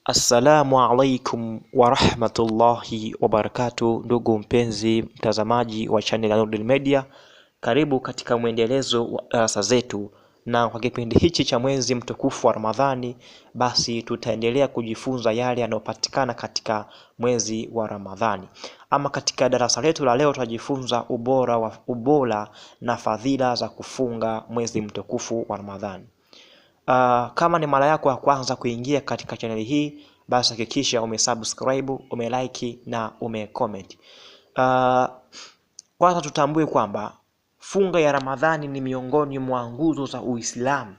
Assalamu alaikum wa rahmatullahi wa barakatuh, ndugu mpenzi mtazamaji wa channel ya Nurdin Media. Karibu katika mwendelezo wa darasa zetu, na kwa kipindi hichi cha mwezi mtukufu wa Ramadhani, basi tutaendelea kujifunza yale yanayopatikana katika mwezi wa Ramadhani. Ama katika darasa letu la leo tutajifunza ubora na fadhila za kufunga mwezi mtukufu wa Ramadhani. Kama ni mara yako ya kwanza kuingia katika channel hii, basi hakikisha umesubscribe, umelike na umecomment. Kwanza tutambue kwamba funga ya Ramadhani ni miongoni mwa nguzo za Uislamu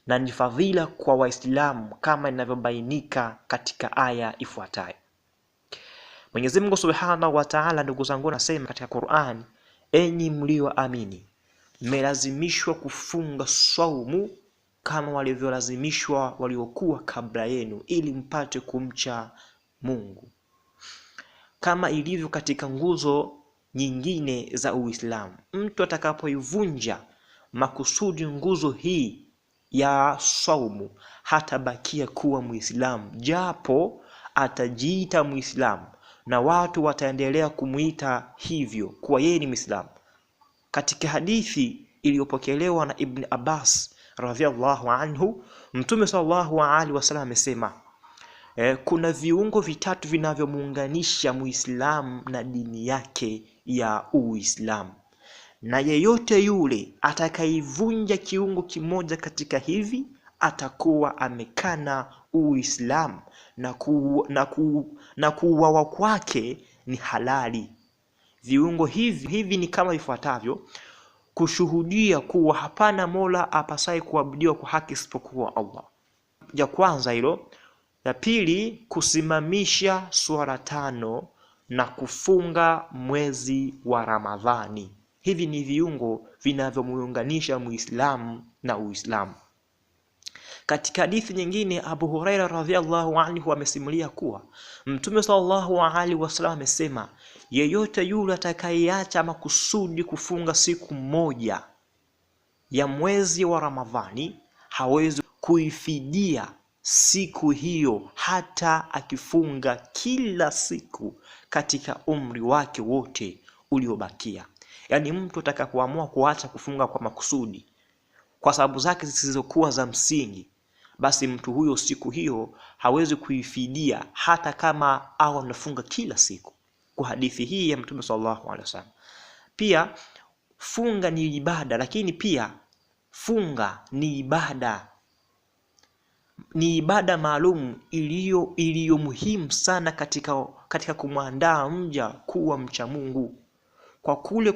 na ni fadhila kwa Waislamu kama inavyobainika katika aya ifuatayo. Mwenyezi Mungu Subhanahu wa Ta'ala, ndugu zangu, anasema katika Qur'an, enyi mlioamini, mmelazimishwa kufunga saumu kama walivyolazimishwa waliokuwa kabla yenu, ili mpate kumcha Mungu. Kama ilivyo katika nguzo nyingine za Uislamu, mtu atakapoivunja makusudi nguzo hii ya saumu, hatabakia kuwa Muislamu, japo atajiita Muislamu na watu wataendelea kumuita hivyo kuwa yeye ni Muislamu. Katika hadithi iliyopokelewa na Ibn Abbas radhiallahu anhu, Mtume sallallahu alaihi wasallam amesema, kuna viungo vitatu vinavyomuunganisha Muislamu na dini yake ya Uislamu, na yeyote yule atakaivunja kiungo kimoja katika hivi atakuwa amekana Uislamu na kuuawa kwake ni halali. Viungo hivi ni kama ifuatavyo: kushuhudia kuwa hapana mola apasaye kuabudiwa kwa haki isipokuwa Allah, ya kwanza hilo. Ya pili, kusimamisha swala 5 na kufunga mwezi wa Ramadhani. Hivi ni viungo vinavyomuunganisha Muislamu na Uislamu. Katika hadithi nyingine, Abu Huraira radhiallahu anhu amesimulia kuwa Mtume sallallahu alaihi wasallam amesema, yeyote yule atakayeacha makusudi kufunga siku moja ya mwezi wa Ramadhani hawezi kuifidia siku hiyo hata akifunga kila siku katika umri wake wote uliobakia. Yani mtu atakapoamua kuacha kufunga kwa makusudi kwa sababu zake zisizokuwa za msingi, basi mtu huyo siku hiyo hawezi kuifidia hata kama au anafunga kila siku, kwa hadithi hii ya Mtume sallallahu alaihi wasallam. Pia funga ni ibada, lakini pia funga ni ibada maalum iliyo muhimu sana katika kumwandaa mja kuwa mcha Mungu, kwa kule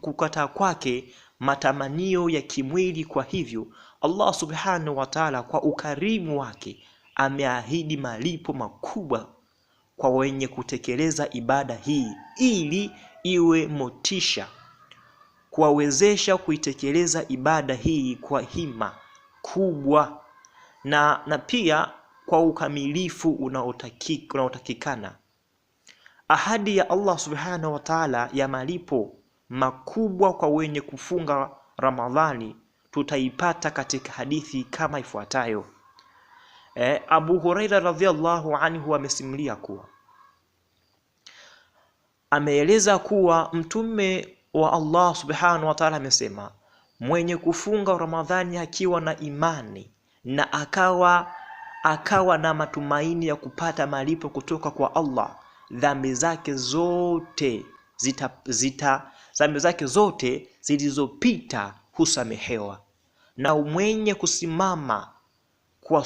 kukataa kwake matamanio ya kimwili. Kwa hivyo Allah subhanahu wa ta'ala kwa ukarimu wake ameahidi malipo makubwa kwa wenye kutekeleza ibada hii, ili iwe motisha kuwawezesha kuitekeleza ibada hii kwa hima kubwa na pia kwa ukamilifu unaotakikana. Ahadi ya Allah subhanahu wa ta'ala ya malipo makubwa kwa wenye kufunga Ramadhani tutaipata katika hadithi kama ifuatayo. Abu Huraira radhiallahu anhu amesimulia kuwa, ameeleza kuwa Mtume wa Allah subhanahu wa ta'ala amesema, mwenye kufunga Ramadhani akiwa na imani na akawa na matumaini ya kupata malipo kutoka kwa Allah, dhambi zake zote zilizopita husamehewa. Na mwenye kusimama kwa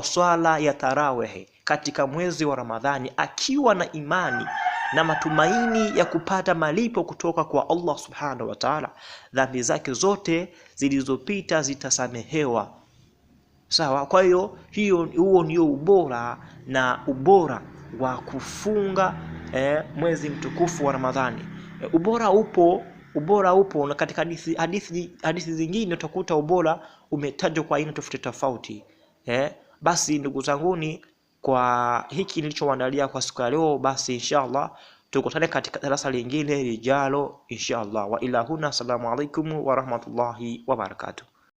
swala ya tarawih katika mwezi wa Ramadhani akiwa na imani na matumaini ya kupata malipo kutoka kwa Allah subhanahu wa ta'ala, dhambi zake zote zilizopita zitasamehewa. Sawa? Kwa hiyo huo ndio ubora wa kufunga mwezi mtukufu wa Ramadhani. Ubora upo na katika hadithi zingine utakuta ubora umetajwa kwa aina tofauti. Basi ndugu zanguni, kwa hiki nilichowaandalia kwa siku ya leo, basi inshallah tukutane katika darasa lingine lijalo inshallah. Wa ila huna, assalamu alaikum wa rahmatullahi wa barakatuh.